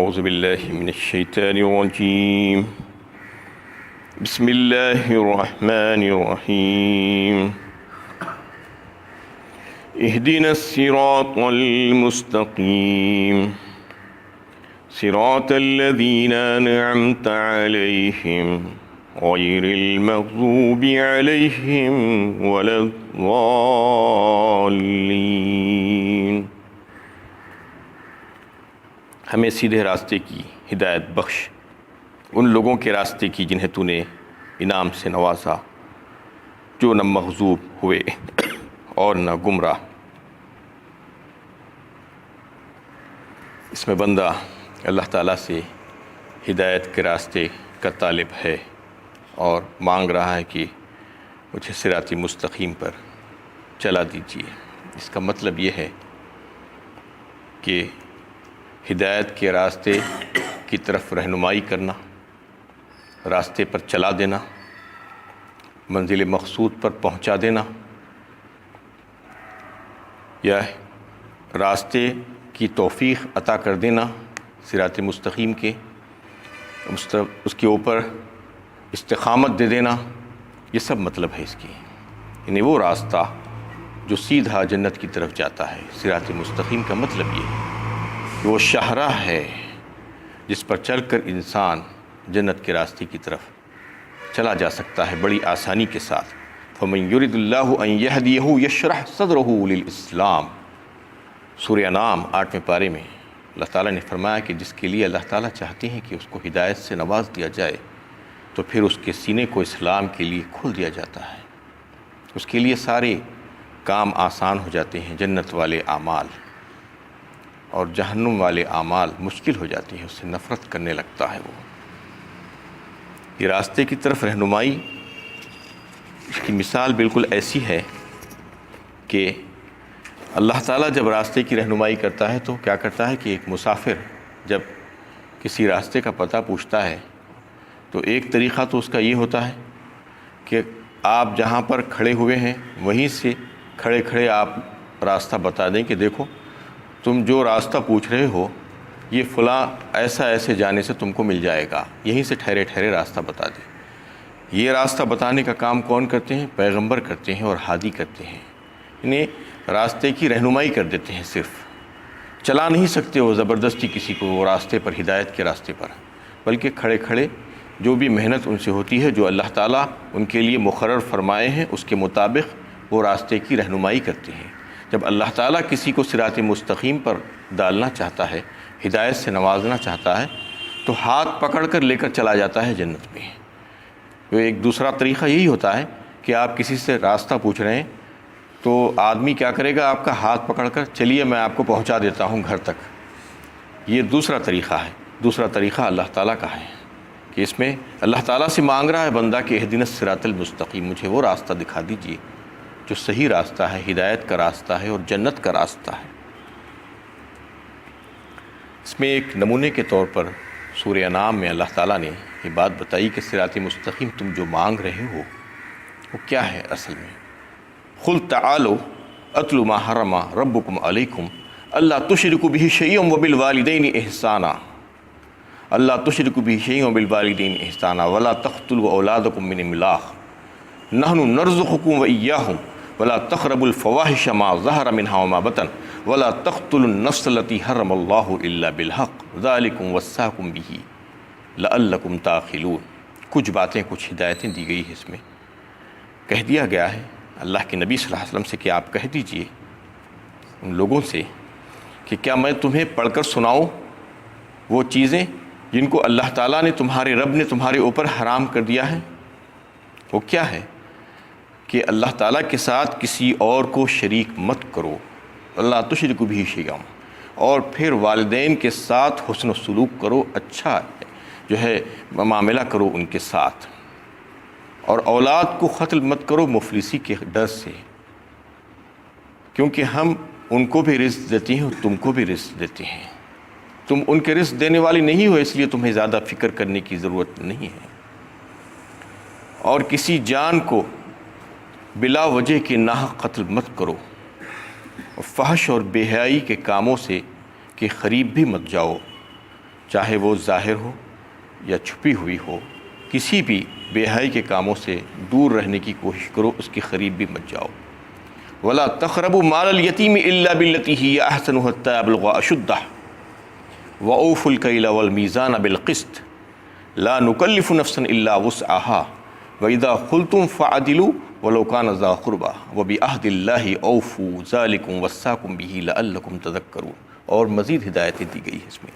أعوذ بالله من الشيطان الرجيم. بسم الله الرحمن الرحيم. اهدنا الصراط المستقيم صراط الذين أنعمت عليهم غير المغضوب عليهم ولا الضالين. ہمیں سیدھے راستے کی ہدایت بخش، ان لوگوں کے راستے کی جنہیں تو نے انعام سے نوازا، جو نہ مغضوب ہوئے اور نہ گمراہ۔ اس میں بندہ اللہ تعالیٰ سے ہدایت کے راستے کا طالب ہے اور مانگ رہا ہے کہ مجھے صراط مستقیم پر چلا دیجیے۔ اس کا مطلب یہ ہے کہ ہدایت کے راستے کی طرف رہنمائی کرنا، راستے پر چلا دینا، منزل مقصود پر پہنچا دینا، یا راستے کی توفیق عطا کر دینا صراط مستقیم کے، اس کے اوپر استقامت دے دینا، یہ سب مطلب ہے اس کی۔ یعنی وہ راستہ جو سیدھا جنت کی طرف جاتا ہے۔ صراط مستقیم کا مطلب یہ ہے کہ وہ شاہراہ ہے جس پر چل کر انسان جنت کے راستے کی طرف چلا جا سکتا ہے بڑی آسانی کے ساتھ۔ فَمَن يُرِدُ اللَّهُ أَن يَهْدِيَهُ يَشْرَحْ صَدْرَهُ لِلْإِسْلَامِ۔ سورہ انعام 8ویں پارے میں اللہ تعالیٰ نے فرمایا کہ جس کے لیے اللہ تعالیٰ چاہتے ہیں کہ اس کو ہدایت سے نواز دیا جائے تو پھر اس کے سینے کو اسلام کے لیے کھول دیا جاتا ہے، اس کے لیے سارے کام آسان ہو جاتے ہیں۔ جنت والے اعمال اور جہنم والے اعمال مشکل ہو جاتی ہیں، اس سے نفرت کرنے لگتا ہے وہ۔ یہ راستے کی طرف رہنمائی، اس کی مثال بالکل ایسی ہے کہ اللہ تعالیٰ جب راستے کی رہنمائی کرتا ہے تو کیا کرتا ہے کہ ایک مسافر جب کسی راستے کا پتہ پوچھتا ہے تو ایک طریقہ تو اس کا یہ ہوتا ہے کہ آپ جہاں پر کھڑے ہوئے ہیں وہیں سے کھڑے کھڑے آپ راستہ بتا دیں کہ دیکھو تم جو راستہ پوچھ رہے ہو یہ فلاں ایسے جانے سے تم کو مل جائے گا، یہیں سے ٹھہرے ٹھہرے راستہ بتا دیں۔ یہ راستہ بتانے کا کام کون کرتے ہیں؟ پیغمبر کرتے ہیں اور ہادی کرتے ہیں۔ یعنی راستے کی رہنمائی کر دیتے ہیں، صرف چلا نہیں سکتے وہ زبردستی کسی کو وہ راستے پر، ہدایت کے راستے پر، بلکہ کھڑے کھڑے جو بھی محنت ان سے ہوتی ہے، جو اللہ تعالیٰ ان کے لیے مقرر فرمائے ہیں اس کے مطابق وہ راستے کی رہنمائی کرتے ہیں۔ جب اللہ تعالیٰ کسی کو صراط مستقیم پر ڈالنا چاہتا ہے، ہدایت سے نوازنا چاہتا ہے، تو ہاتھ پکڑ کر لے کر چلا جاتا ہے جنت میں۔ تو ایک دوسرا طریقہ یہی ہوتا ہے کہ آپ کسی سے راستہ پوچھ رہے ہیں تو آدمی کیا کرے گا؟ آپ کا ہاتھ پکڑ کر چلیے میں آپ کو پہنچا دیتا ہوں گھر تک۔ یہ دوسرا طریقہ ہے۔ دوسرا طریقہ اللہ تعالیٰ کا ہے کہ اس میں اللہ تعالیٰ سے مانگ رہا ہے بندہ کہ اہدنا الصراط المستقیم، مجھے وہ راستہ دکھا دیجیے جو صحیح راستہ ہے، ہدایت کا راستہ ہے اور جنت کا راستہ ہے۔ اس میں ایک نمونے کے طور پر سورہ انعام میں اللہ تعالیٰ نے یہ بات بتائی کہ صراط مستقیم تم جو مانگ رہے ہو وہ کیا ہے اصل میں۔ قُلْ تَعَالَوْا أَتْلُ مَا حَرَّمَ رَبُّكُمْ عَلَيْكُمْ أَلَّا تُشْرِكُوا بِهِ شَيْئًا وَبِالْوَالِدَيْنِ إِحْسَانًا أَلَّا تُشْرِكُوا بِهِ شَيْئًا وَبِالْوَالِدَيْنِ إِحْسَانًا وَلَا تَقْتُلُوا أَوْلَادَكُم مِّنْ إِمْلَاقٍ نَحْنُ نَرْزُقُكُم وَإِيَّاهُمْ وَلَا تَقْرَبُوا الْفَوَاحِشَ مَا ظَهَرَ مِنْهَا وَمَا بَطَنَ وَلَا تَقْتُلُوا النَّفْسَ الَّتِي حَرَّمَ اللَّهُ إِلَّا بِالْحَقِّ ذَلِكُمْ وَصَّاكُم بِهِ لَعَلَّكُمْ تَعْقِلُونَ۔ کچھ باتیں، کچھ ہدایتیں دی گئی ہیں، اس میں کہہ دیا گیا ہے اللہ کے نبی صلی اللہ علیہ وسلم سے کہ آپ کہہ دیجئے ان لوگوں سے کہ کیا میں تمہیں پڑھ کر سناؤں وہ چیزیں جن کو اللہ تعالیٰ نے، تمہارے رب نے تمہارے اوپر حرام کر دیا ہے؟ وہ کیا ہے کہ اللہ تعالیٰ کے ساتھ کسی اور کو شریک مت کرو، اللہ تشرکوا بہ شیئا، اور پھر والدین کے ساتھ حسن و سلوک کرو، اچھا جو ہے معاملہ کرو ان کے ساتھ، اور اولاد کو قتل مت کرو مفلسی کے ڈر سے، کیونکہ ہم ان کو بھی رزق دیتے ہیں اور تم کو بھی رزق دیتے ہیں، تم ان کے رزق دینے والی نہیں ہو، اس لیے تمہیں زیادہ فکر کرنے کی ضرورت نہیں ہے۔ اور کسی جان کو بلا وجہ کے ناحق قتل مت کرو، اور فحش اور بے حیائی کے کاموں سے کے قریب بھی مت جاؤ، چاہے وہ ظاہر ہو یا چھپی ہوئی ہو، کسی بھی بے حیائی کے کاموں سے دور رہنے کی کوشش کرو، اس کے قریب بھی مت جاؤ۔ ولا تقربوا مال الیتیم الا بالتی ہی احسن حتی یبلغ اشدہ واوفوا الکیل والمیزان بالقسط لا نکلف نفسا الا وسعها واذا قلتم فعدلوا ولو كان ذا قربى وبعہد اللہ اوفوا ذلکم وصاکم به لعلکم تذکرون۔ اور مزید ہدایتیں دی گئی ہیں اس میں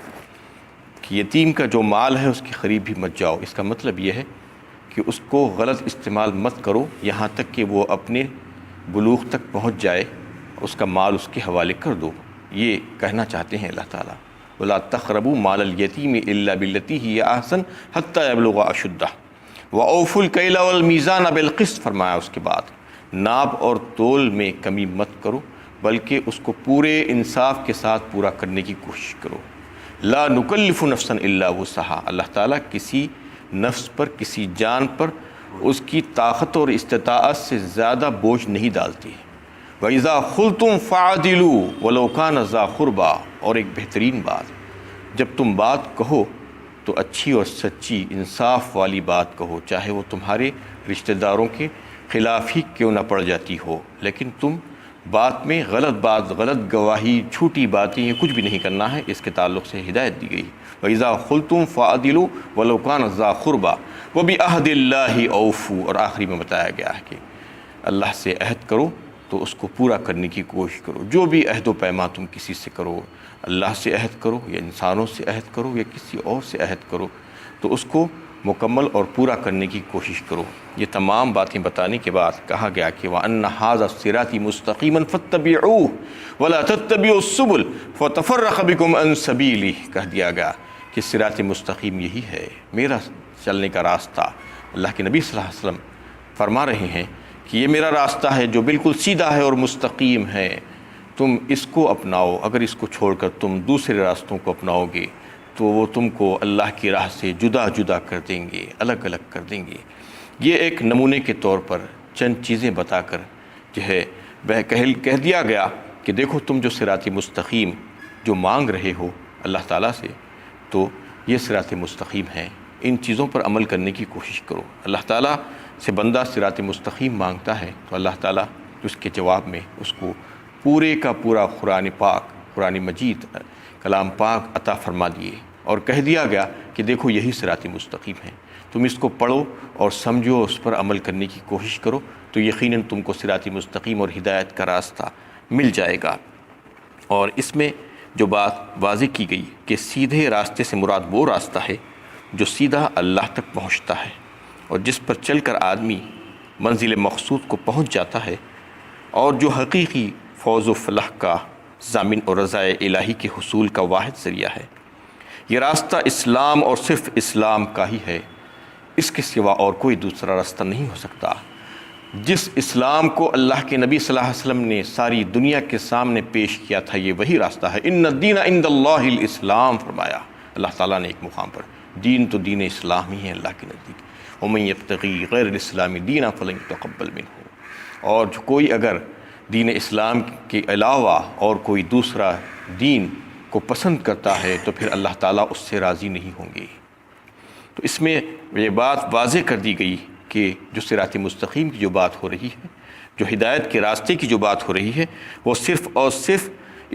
کہ یتیم کا جو مال ہے اس کے قریب بھی مت جاؤ۔ اس کا مطلب یہ ہے کہ اس کو غلط استعمال مت کرو یہاں تک کہ وہ اپنے بلوغ تک پہنچ جائے، اس کا مال اس کے حوالے کر دو۔ یہ کہنا چاہتے ہیں اللہ تعالیٰ، وَلَا تَقْرَبُوا مَالَ الْيَتِيمِ إِلَّا بِالَّتِي هِيَ أَحْسَنُ حَتَّى يَبْلُغَ أَشُدَّهُ وَأَوْفُوا الْكَيْلَ وَالْمِيزَانَ بِالْقِسْطِ۔ فرمایا اس کے بعد ناپ اور تول میں کمی مت کرو، بلکہ اس کو پورے انصاف کے ساتھ پورا کرنے کی کوشش کرو۔ لا نکلف نفسا الا وسعها، اللہ تعالیٰ کسی نفس پر، کسی جان پر اس کی طاقت اور استطاعت سے زیادہ بوجھ نہیں ڈالتی۔ وَإِذَا قُلْتُمْ فَعَدِلُوا وَلَوْ كَانَ ذَا قُرْبَىٰ، اور ایک بہترین بات، جب تم بات کہو تو اچھی اور سچی انصاف والی بات کہو، چاہے وہ تمہارے رشتہ داروں کے خلاف ہی کیوں نہ پڑ جاتی ہو، لیکن تم بات میں غلط بات، غلط گواہی، چھوٹی باتیں، یہ کچھ بھی نہیں کرنا ہے۔ اس کے تعلق سے ہدایت دی گئی۔ وَإِذَا قُلْتُمْ فَعَدِلُوا وَلَوْ كَانَ ذَا قُرْبَىٰ وَبِعَہْدِ اللَّهِ أَوْفُوا، اور آخری میں بتایا گیا ہے کہ اللہ سے عہد کرو تو اس کو پورا کرنے کی کوشش کرو۔ جو بھی عہد و پیمان تم کسی سے کرو، اللہ سے عہد کرو یا انسانوں سے عہد کرو یا کسی اور سے عہد کرو، تو اس کو مکمل اور پورا کرنے کی کوشش کرو۔ یہ تمام باتیں بتانے کے بعد کہا گیا کہ وَأَنَّ هَٰذَا صِرَاطِي مُسْتَقِيمًا فَاتَّبِعُوهُ وَلَا تَتَّبِعُوا السُّبُلَ فَتَفَرَّقَ بِكُمْ عَن سَبِيلِهِ۔ کہہ دیا گیا کہ صراط مستقیم یہی ہے، میرا چلنے کا راستہ۔ اللہ کے نبی صلی اللہ علیہ وسلم فرما رہے ہیں کہ یہ میرا راستہ ہے جو بالکل سیدھا ہے اور مستقیم ہے، تم اس کو اپناؤ۔ اگر اس کو چھوڑ کر تم دوسرے راستوں کو اپناؤ گے تو وہ تم کو اللہ کی راہ سے جدا جدا کر دیں گے، الگ الگ کر دیں گے۔ یہ ایک نمونے کے طور پر چند چیزیں بتا کر جو ہے کہہ دیا گیا کہ دیکھو تم جو صراط مستقیم جو مانگ رہے ہو اللہ تعالیٰ سے، تو یہ صراط مستقیم ہے، ان چیزوں پر عمل کرنے کی کوشش کرو۔ اللہ تعالیٰ سے بندہ صراط مستقیم مانگتا ہے تو اللہ تعالیٰ اس کے جواب میں اس کو پورے کا پورا قرآن پاک، قرآن مجید، کلام پاک عطا فرما دیے، اور کہہ دیا گیا کہ دیکھو یہی صراط مستقیم ہے، تم اس کو پڑھو اور سمجھو، اس پر عمل کرنے کی کوشش کرو تو یقیناً تم کو صراط مستقیم اور ہدایت کا راستہ مل جائے گا۔ اور اس میں جو بات واضح کی گئی کہ سیدھے راستے سے مراد وہ راستہ ہے جو سیدھا اللہ تک پہنچتا ہے اور جس پر چل کر آدمی منزل مقصود کو پہنچ جاتا ہے، اور جو حقیقی فوز و فلاح کا ضامن اور رضائے الہی کے حصول کا واحد ذریعہ ہے۔ یہ راستہ اسلام اور صرف اسلام کا ہی ہے، اس کے سوا اور کوئی دوسرا راستہ نہیں ہو سکتا۔ جس اسلام کو اللہ کے نبی صلی اللہ علیہ وسلم نے ساری دنیا کے سامنے پیش کیا تھا، یہ وہی راستہ ہے۔ ان الدین عند اللہ الاسلام، فرمایا اللہ تعالیٰ نے ایک مقام پر، دین تو دین اسلام ہی ہے اللہ کے نزدیک۔ ومن یبتغی غیر الاسلام دینا فلن یتقبل منہ، اور جو کوئی اگر دین اسلام کے علاوہ اور کوئی دوسرا دین کو پسند کرتا ہے تو پھر اللہ تعالیٰ اس سے راضی نہیں ہوں گے۔ تو اس میں یہ بات واضح کر دی گئی کہ جو صراط مستقیم کی جو بات ہو رہی ہے، جو ہدایت کے راستے کی جو بات ہو رہی ہے، وہ صرف اور صرف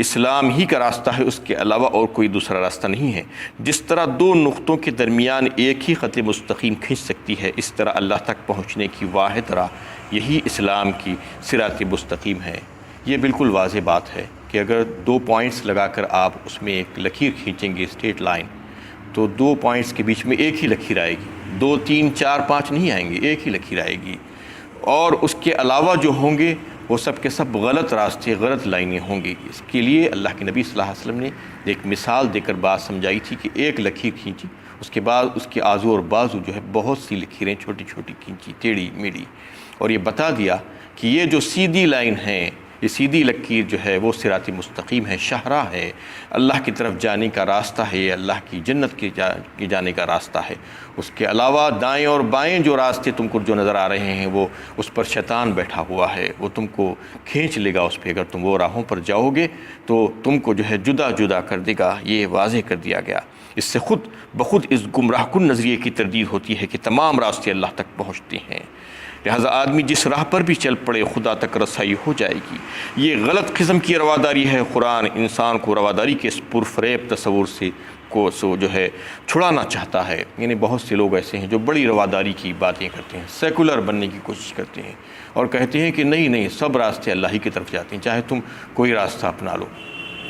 اسلام ہی کا راستہ ہے، اس کے علاوہ اور کوئی دوسرا راستہ نہیں ہے۔ جس طرح دو نقطوں کے درمیان ایک ہی خط مستقیم کھینچ سکتی ہے، اس طرح اللہ تک پہنچنے کی واحد راہ یہی اسلام کی صراط مستقیم ہے۔ یہ بالکل واضح بات ہے کہ اگر دو پوائنٹس لگا کر آپ اس میں ایک لکیر کھینچیں گے، اسٹریٹ لائن، تو دو پوائنٹس کے بیچ میں ایک ہی لکیر آئے گی، 2 3 4 5 نہیں آئیں گے، ایک ہی لکیر آئے گی، اور اس کے علاوہ جو ہوں گے وہ سب کے سب غلط راستے، غلط لائنیں ہوں گی۔ اس کے لیے اللہ کے نبی صلی اللہ علیہ وسلم نے ایک مثال دے کر بات سمجھائی تھی کہ ایک لکیر کھینچی، اس کے بعد اس کے آزو اور بازو جو ہے بہت سی لکیریں چھوٹی چھوٹی کھینچی، ٹیڑھی میڑھی، اور یہ بتا دیا کہ یہ جو سیدھی لائن ہیں یہ سیدھی لکیر جو ہے وہ صراط مستقیم ہے، شاہراہ ہے، اللہ کی طرف جانے کا راستہ ہے، یہ اللہ کی جنت کی جانے کا راستہ ہے۔ اس کے علاوہ دائیں اور بائیں جو راستے تم کو جو نظر آ رہے ہیں وہ اس پر شیطان بیٹھا ہوا ہے، وہ تم کو کھینچ لے گا اس پہ، اگر تم وہ راہوں پر جاؤ گے تو تم کو جو ہے جدا جدا کر دے گا، یہ واضح کر دیا گیا۔ اس سے خود بخود اس گمراہ کن نظریے کی تردید ہوتی ہے کہ تمام راستے اللہ تک پہنچتے ہیں، لہٰذا آدمی جس راہ پر بھی چل پڑے خدا تک رسائی ہو جائے گی۔ یہ غلط قسم کی رواداری ہے۔ قرآن انسان کو رواداری کے اس پرفریب تصور سے جو ہے چھڑانا چاہتا ہے۔ یعنی بہت سے لوگ ایسے ہیں جو بڑی رواداری کی باتیں کرتے ہیں، سیکولر بننے کی کوشش کرتے ہیں اور کہتے ہیں کہ نہیں سب راستے اللہ ہی کی طرف جاتے ہیں، چاہے تم کوئی راستہ اپنا لو،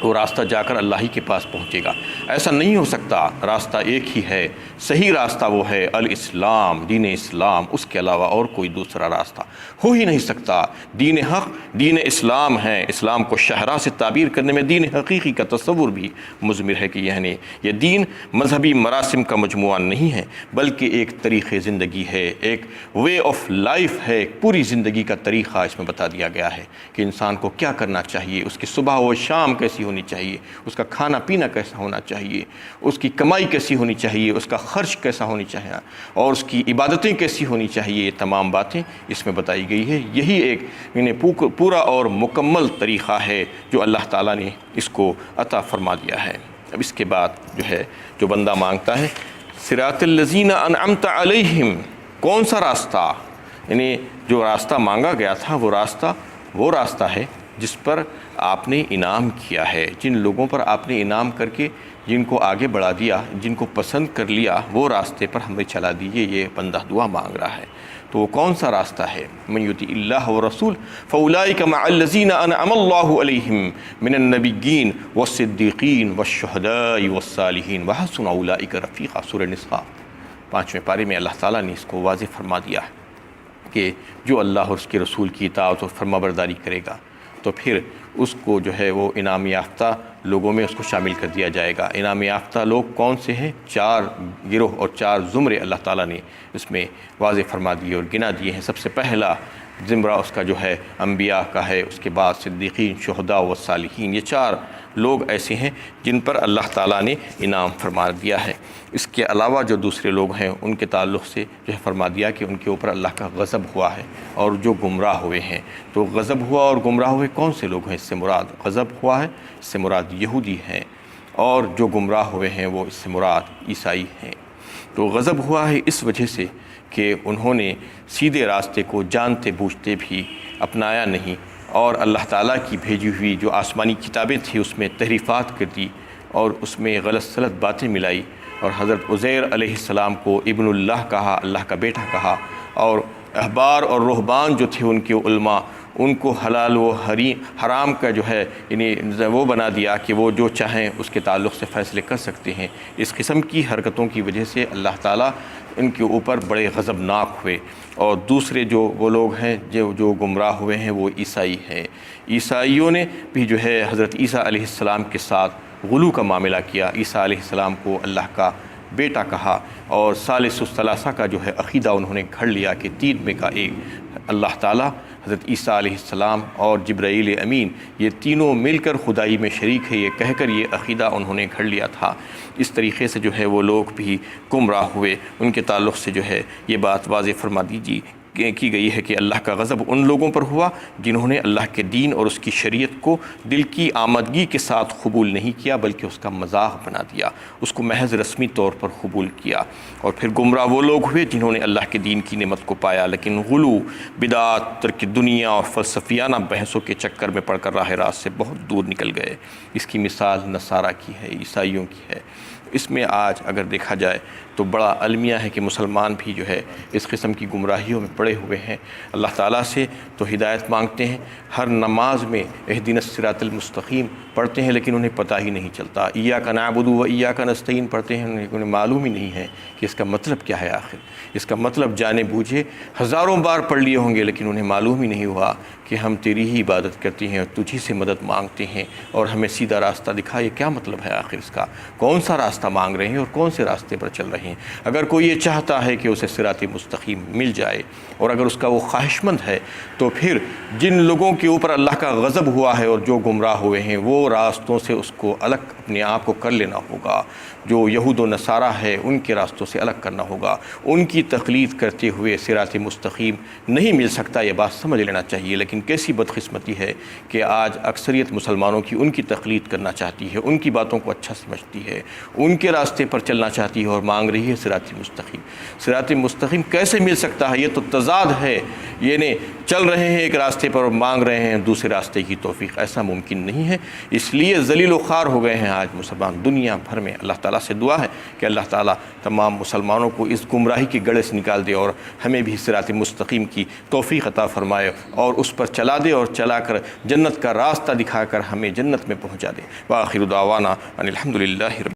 وہ راستہ جا کر اللہ ہی کے پاس پہنچے گا۔ ایسا نہیں ہو سکتا، راستہ ایک ہی ہے، صحیح راستہ وہ ہے الاسلام، دین اسلام، اس کے علاوہ اور کوئی دوسرا راستہ ہو ہی نہیں سکتا۔ دین حق دین اسلام ہے۔ اسلام کو شاہراہ سے تعبیر کرنے میں دین حقیقی کا تصور بھی مضمر ہے کہ یعنی یہ دین مذہبی مراسم کا مجموعہ نہیں ہے بلکہ ایک طریق زندگی ہے، ایک وے آف لائف ہے، ایک پوری زندگی کا طریقہ اس میں بتا دیا گیا ہے کہ انسان کو کیا کرنا چاہیے، اس کی صبح و شام کیسی ہونی چاہیے، اس کا کھانا پینا کیسا ہونا چاہیے، اس کی کمائی کیسی ہونی چاہیے، اس کا خرچ کیسا ہونی چاہیے اور اس کی عبادتیں کیسی ہونی چاہیے، یہ تمام باتیں اس میں بتائی گئی ہے۔ یہی ایک پورا اور مکمل طریقہ ہے جو اللہ تعالیٰ نے اس کو عطا فرما دیا ہے۔ اب اس کے بعد جو ہے جو بندہ مانگتا ہے صراط الذین انعمت علیہم، کون سا راستہ، یعنی جو راستہ مانگا گیا تھا وہ راستہ ہے جس پر آپ نے انعام کیا ہے، جن لوگوں پر آپ نے انعام کر کے جن کو آگے بڑھا دیا، جن کو پسند کر لیا، وہ راستے پر ہمیں چلا دیجیے، یہ بندہ دعا مانگ رہا ہے۔ تو وہ کون سا راستہ ہے؟ من یطیع اللہ ورسول فاولئک مع الذین انعم اللہ علیہم من النبیین والصدیقین والشہداء والصالحین وحسن اولئک رفیقا، سورہ نساء 5ویں پارے میں اللہ تعالیٰ نے اس کو واضح فرما دیا کہ جو اللہ اور اس کے رسول کی اطاعت اور فرما برداری کرے گا تو پھر اس کو جو ہے وہ انعام یافتہ لوگوں میں اس کو شامل کر دیا جائے گا۔ انعام یافتہ لوگ کون سے ہیں؟ 4 گروہ اور 4 زمرے اللہ تعالیٰ نے اس میں واضح فرما دیے اور گنا دیے ہیں۔ سب سے پہلا زمرہ اس کا جو ہے انبیاء کا ہے، اس کے بعد صدیقین، شہداء و صالحین، یہ 4 لوگ ایسے ہیں جن پر اللہ تعالیٰ نے انعام فرما دیا ہے۔ اس کے علاوہ جو دوسرے لوگ ہیں ان کے تعلق سے جو ہے فرما دیا کہ ان کے اوپر اللہ کا غضب ہوا ہے اور جو گمراہ ہوئے ہیں۔ تو غضب ہوا اور گمراہ ہوئے کون سے لوگ ہیں؟ اس سے مراد غضب ہوا ہے، اس سے مراد یہودی ہیں، اور جو گمراہ ہوئے ہیں وہ اس سے مراد عیسائی ہیں۔ تو غضب ہوا ہے اس وجہ سے کہ انہوں نے سیدھے راستے کو جانتے بوجھتے بھی اپنایا نہیں اور اللہ تعالیٰ کی بھیجی ہوئی جو آسمانی کتابیں تھیں اس میں تحریفات کر دی اور اس میں غلط سلط باتیں ملائی اور حضرت عزیر علیہ السلام کو ابن اللہ کہا، اللہ کا بیٹا کہا، اور احبار اور رہبان جو تھے ان کے علماء ان کو حلال و حرام کا جو ہے یعنی وہ بنا دیا کہ وہ جو چاہیں اس کے تعلق سے فیصلے کر سکتے ہیں۔ اس قسم کی حرکتوں کی وجہ سے اللہ تعالیٰ ان کے اوپر بڑے غضبناک ہوئے۔ اور دوسرے جو وہ لوگ ہیں جو گمراہ ہوئے ہیں وہ عیسائی ہیں۔ عیسائیوں نے بھی جو ہے حضرت عیسیٰ علیہ السلام کے ساتھ غلو کا معاملہ کیا، عیسیٰ علیہ السلام کو اللہ کا بیٹا کہا اور ثالث الثلاثہ کا جو ہے عقیدہ انہوں نے گھڑ لیا کہ 3 میں کا ایک اللہ تعالیٰ، حضرت عیسیٰ علیہ السلام اور جبرائیل امین، یہ تینوں مل کر خدائی میں شریک ہے، یہ کہہ کر یہ عقیدہ انہوں نے گھڑ لیا تھا۔ اس طریقے سے جو ہے وہ لوگ بھی گمراہ ہوئے۔ ان کے تعلق سے جو ہے یہ بات واضح فرما دیجیے کی گئی ہے کہ اللہ کا غضب ان لوگوں پر ہوا جنہوں نے اللہ کے دین اور اس کی شریعت کو دل کی آمدگی کے ساتھ قبول نہیں کیا بلکہ اس کا مذاق بنا دیا، اس کو محض رسمی طور پر قبول کیا۔ اور پھر گمراہ وہ لوگ ہوئے جنہوں نے اللہ کے دین کی نعمت کو پایا لیکن غلو، بدعات، ترک دنیا اور فلسفیانہ بحثوں کے چکر میں پڑ کر راہ راست سے بہت دور نکل گئے۔ اس کی مثال نصارہ کی ہے، عیسائیوں کی ہے۔ اس میں آج اگر دیکھا جائے تو بڑا المیہ ہے کہ مسلمان بھی جو ہے اس قسم کی گمراہیوں میں پڑے ہوئے ہیں۔ اللہ تعالیٰ سے تو ہدایت مانگتے ہیں، ہر نماز میں اہدنا الصراط المستقیم پڑھتے ہیں لیکن انہیں پتہ ہی نہیں چلتا، ایاک نعبد و ایاک نستعین پڑھتے ہیں انہیں معلوم ہی نہیں ہے کہ اس کا مطلب کیا ہے۔ آخر اس کا مطلب جانے بوجھے ہزاروں بار پڑھ لیے ہوں گے لیکن انہیں معلوم ہی نہیں ہوا کہ ہم تیری ہی عبادت کرتے ہیں اور تجھی سے مدد مانگتے ہیں اور ہمیں سیدھا راستہ دکھا۔ یہ کیا مطلب ہے آخر اس کا؟ کون سا راستہ مانگ رہے ہیں اور کون سے راستے پر چل رہے ہیں؟ اگر کوئی یہ چاہتا ہے کہ اسے صراط مستقیم مل جائے اور اگر اس کا وہ خواہش مند ہے تو پھر جن لوگوں کے اوپر اللہ کا غضب ہوا ہے اور جو گمراہ ہوئے ہیں وہ راستوں سے اس کو الگ اپنے آپ کو کر لینا ہوگا۔ جو یہود و نصارہ ہے ان کے راستوں سے الگ کرنا ہوگا۔ ان کی تقلید کرتے ہوئے صراط مستقیم نہیں مل سکتا، یہ بات سمجھ لینا چاہیے۔ لیکن کیسی بدقسمتی ہے کہ آج اکثریت مسلمانوں کی ان کی تقلید کرنا چاہتی ہے، ان کی باتوں کو اچھا سمجھتی ہے، ان کے راستے پر چلنا چاہتی ہے اور مانگ رہی ہے صراط مستقیم۔ صراط مستقیم کیسے مل سکتا ہے؟ یہ تو تضاد ہے، یعنی چل رہے ہیں ایک راستے پر اور مانگ رہے ہیں دوسرے راستے کی توفیق۔ ایسا ممکن نہیں ہے، اس لیے ذلیل و خوار ہو گئے ہیں آج مسلمان دنیا بھر میں۔ اللہ تعالیٰ سے دعا ہے کہ اللہ تعالیٰ تمام مسلمانوں کو اس گمراہی کے گڑھے سے نکال دے اور ہمیں بھی صراط مستقیم کی توفیق عطا فرمائے اور اس پر چلا دے اور چلا کر جنت کا راستہ دکھا کر ہمیں جنت میں پہنچا دے۔ وآخر دعوانا ان الحمد للہ رب